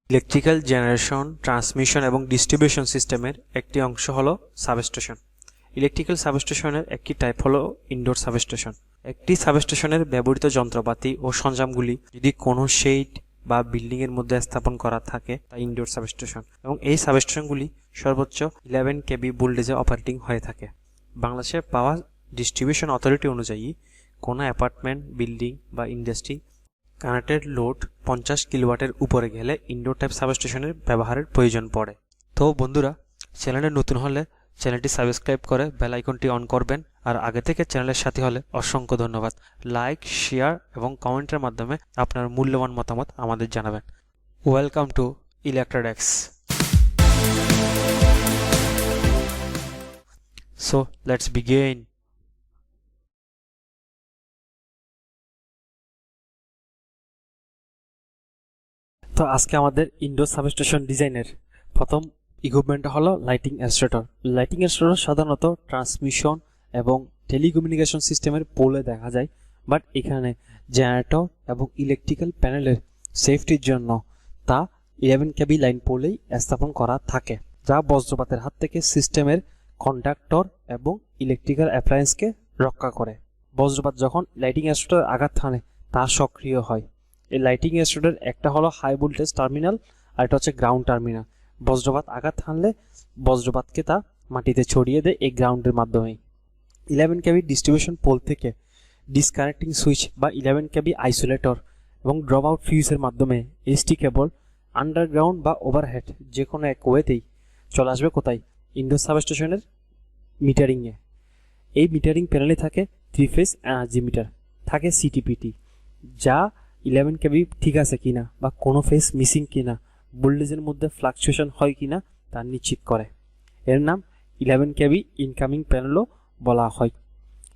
Electrical generation, transmission এবং distribution সিস্টেমের একটি অংশ হলো সাবস্টেশন। ইলেকট্রিক্যাল সাবস্টেশনের একটি টাইপ হলো ইনডোর সাবস্টেশন। একটি সাবস্টেশনের ব্যবহৃত যন্ত্রপাতি ও সরঞ্জামগুলি যদি কোনো শেড বা বিল্ডিং এর মধ্যে স্থাপন করা থাকে তা ইনডোর সাবস্টেশন, এবং এই সাবস্টেশনগুলি সর্বোচ্চ 11 কেভি ভোল্টেজে অপারেটিং হয়ে থাকে। বাংলাদেশের পাওয়ার ডিস্ট্রিবিউশন অথরিটি অনুযায়ী কোনো অ্যাপার্টমেন্ট, বিল্ডিং বা ইন্ডাস্ট্রি কানেক্টেড লোড 50 কিলোওয়াটের উপরে গেলে ইনডোর টাইপ সাবস্টেশনের ব্যবহারের প্রয়োজন পড়ে। তো বন্ধুরা, চ্যানেলে নতুন হলে চ্যানেলটি সাবস্ক্রাইব করে বেল আইকনটি অন করবেন, আর আগে থেকে চ্যানেলের সাথে হলে অসংখ্য ধন্যবাদ। লাইক, শেয়ার এবং কমেন্টের মাধ্যমে আপনার মূল্যবান মতামত আমাদের জানাবেন। Welcome to Electradex. So let's begin. তো আজকে আমাদের ইনডোর সাবস্টেশন ডিজাইনের প্রথম ইকুইপমেন্টটা হলো লাইটিং ইনস্টলেটর। লাইটিং ইনস্টলেটর সাধারণত ট্রান্সমিশন এবং টেলিকমিউনিকেশন সিস্টেমের পোলে দেখা যায়, বাট এখানে জেনারেটর এবং ইলেকট্রিক্যাল প্যানেলের সেফটির জন্য তা 11 কেভি লাইন পোলেই স্থাপন করা থাকে, যা বজ্রপাতের হাত থেকে সিস্টেমের কন্ডাক্টর এবং ইলেকট্রিক্যাল অ্যাপ্লায়েন্সকে রক্ষা করে। বজ্রপাত যখন লাইটিং ইনস্টলেটরে আঘাত হানে তা সক্রিয় হয়। এই লাইটিং ইনস্টলেটর একটা হলো হাই ভোল্টেজ টার্মিনাল, আর এটা হচ্ছে গ্রাউন্ড টার্মিনাল। বজ্রপাত আঘাত হানলে বজ্রপাতকে তা মাটিতে ছড়িয়ে দেয় এই গ্রাউন্ডের মাধ্যমেই। 11 কেভি ডিস্ট্রিবিউশন পোল থেকে ডিসকানেক্টিং সুইচ বা 11 কেভি আইসোলেটর এবং ড্রপ আউট ফিউজের মাধ্যমে এসটি কেবল আন্ডারগ্রাউন্ড বা ওভারহেড যে কোনো এক ওয়েতেই চলে আসবে কোথায়? ইনডোর সাবস্টেশনের মিটারিংয়ে। এই মিটারিং প্যানেলে থাকে 3 ফেজ এনার্জি মিটার, থাকে সিটিপিটি, যা 11 কেভি ঠিক আছে কিনা বা কোনো ফেজ মিসিং কিনা, ভোল্টেজের মধ্যে ফ্লাকচুয়েশন হয় কিনা তা নিশ্চিত করে। এর নাম 11 কেভি ইনকামিং প্যানেলও বলা হয়।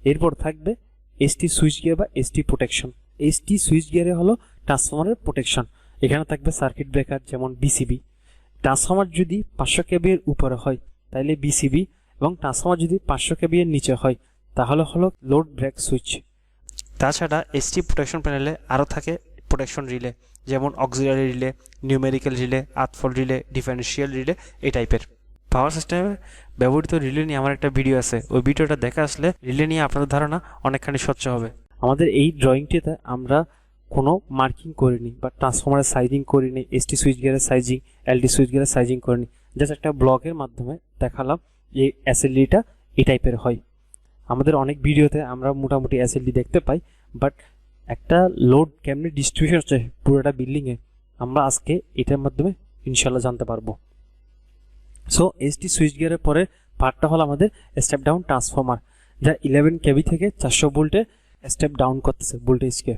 এরপর থাকবে এসটি সুইচ গিয়ার বা এসটি প্রোটেকশন। এসটি সুইচ গিয়ারে হলো ট্রান্সফরমারের প্রোটেকশন। এখানে থাকবে সার্কিট ব্রেকার যেমন বিসিবি। ট্রান্সফরমার যদি 500 কেভি এর উপরে হয় তাহলে বিসিবি, এবং ট্রান্সফরমার যদি 500 কেভি এর নিচে হয় তাহলে হলো লোড ব্রেক সুইচ। তাছাড়া এসটি প্রোটেকশন প্যানেলে আরও থাকে প্রোটেকশন রিলে, যেমন auxiliary relay, numerical relay, earth fault relay, differential relay, এই টাইপের। পাওয়ার সিস্টেমে ব্যবহৃত রিলে নিয়ে আমার একটা ভিডিও আছে, ওই ভিডিওটা দেখা আসলে রিলে নিয়ে আপনাদের ধারণা অনেকখানি স্বচ্ছ হবে। আমাদের এই ড্রয়িংটিতে আমরা কোনো মার্কিং করিনি বা ট্রান্সফরমারের সাইজিং করিনি, এসটি সুইচ গিয়ারের সাইজিং, এলটি সুইচ গিয়ারের সাইজিং করিনি। জাস্ট একটা ব্লগের মাধ্যমে দেখালাম যে এসএলডিটা এই টাইপের হয়। আমাদের অনেক ভিডিওতে আমরা মোটামুটি এসএলডি দেখতে পাই, বাট একটা লোড কেমনি ডিস্ট্রিবিউশন হচ্ছে পুরোটা বিল্ডিংয়ে আমরা আজকে এটার মাধ্যমে ইনশাল্লাহ জানতে পারবো। সো এসটি সুইচ গিয়ারের পরে পার্টটা হলো আমাদের স্টেপ ডাউন ট্রান্সফরমার, যা 11 কেভি থেকে 400 ভোল্টে স্টেপ ডাউন করতেছে ভোল্টেজকে।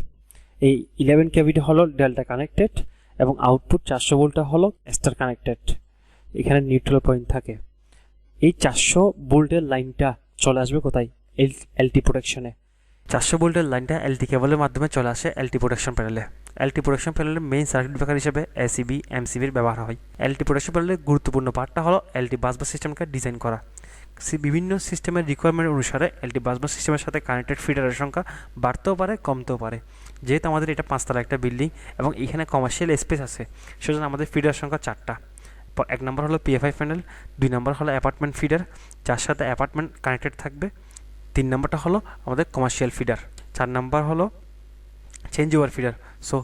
এই 11 কেভিটা হলো ডেল্টা কানেক্টেড এবং আউটপুট 400 ভোল্টটা হলো স্টার কানেক্টেড। এখানে নিউট্রাল পয়েন্ট থাকে। এই 400 ভোল্টের লাইনটা চলে আসবে কোথায়? এলটি প্রোটেকশনে। 400 ভোল্টের লাইনটা এলটি কেবলের মাধ্যমে চলে আসে এলটি প্রোটেকশন প্যানেলে। এলটি প্রোটেকশন প্যানেলের মেইন সার্কিট ব্রেকার হিসেবে এসিবি, এমসিবির ব্যবহার হয়। এলটি প্রোটেকশন প্যানেলের গুরুত্বপূর্ণ পার্টটা হলো এলটি বাসবার সিস্টেমকে ডিজাইন করা। বিভিন্ন সিস্টেমের রিকোয়ারমেন্ট অনুসারে এলটি বাসবার সিস্টেমের সাথে কানেক্টেড ফিডারের সংখ্যা বাড়তেও পারে, কমতেও পারে। যেহেতু আমাদের এটা 5 তলা একটা বিল্ডিং এবং এখানে কমার্শিয়াল স্পেস আছে, সেজন্য আমাদের ফিডার সংখ্যা 4টা। 1 নম্বর হলো পিএফআই প্যানেল, 2 নম্বর হলো অ্যাপার্টমেন্ট ফিডার, যার সাথে অ্যাপার্টমেন্ট কানেক্টেড থাকবে। 3 নম্বরটা হলো আমাদের কমার্শিয়াল ফিডার। 4 নম্বর হলো চেঞ্জ ওভার ফিডার। সো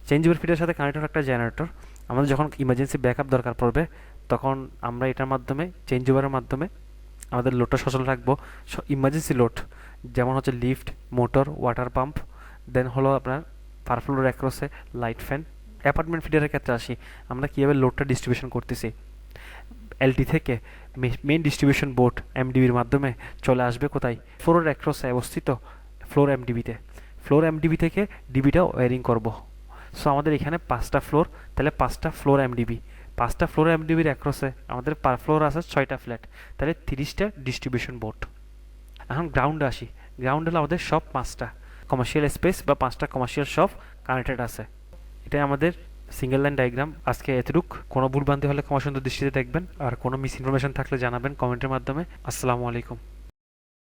চেঞ্জ ওভার ফিডারের সাথে কানেক্টেড একটা জেনারেটর। আমাদের যখন ইমার্জেন্সি ব্যাকআপ দরকার পড়বে তখন আমরা এটার মাধ্যমে, চেঞ্জ ওভারের মাধ্যমে আমাদের লোডটা সচল রাখবো। ইমার্জেন্সি লোড যেমন হচ্ছে লিফট, মোটর, ওয়াটার পাম্প, দেন হলো আপনার পার ফ্লোর অ্যাক্রসে লাইট ফ্যান। অ্যাপার্টমেন্ট ফিডারের ক্ষেত্রে আসি, আমরা কীভাবে লোডটা ডিস্ট্রিবিউশন করতেছি। এলটি থেকে মেইন ডিস্ট্রিবিউশন বোর্ড এমডিবির মাধ্যমে চলে আসবে কোথায়? ফ্লোরের অ্যাক্রসে অবস্থিত ফ্লোর এমডিবিতে। ফ্লোর এমডিবি থেকে ডিবিটা ওয়ারিং করব। সো আমাদের এখানে 5টা ফ্লোর, তাহলে 5টা ফ্লোর এমডিবি। 5টা ফ্লোর এমডিবির অ্যাক্রসে আমাদের পার ফ্লোর আছে 6টা ফ্ল্যাট, তাহলে 30টা ডিস্ট্রিবিউশন বোর্ড। এখন গ্রাউন্ডে আসি। গ্রাউন্ড হলো আমাদের সব 5টা কমার্শিয়াল স্পেস বা 5টা কমার্শিয়াল শপ কানেক্টেড আছে। এটাই আমাদের সিঙ্গেল লাইন ডায়াগ্রাম। আজকে এতটুক। কোনো ভুলভ্রান্তি হলে ক্ষমা সুন্দর দৃষ্টিতে দেখবেন, আর কোনো মিস ইনফরমেশন থাকলে জানাবেন কমেন্টের মাধ্যমে। আসসালামু আলাইকুম।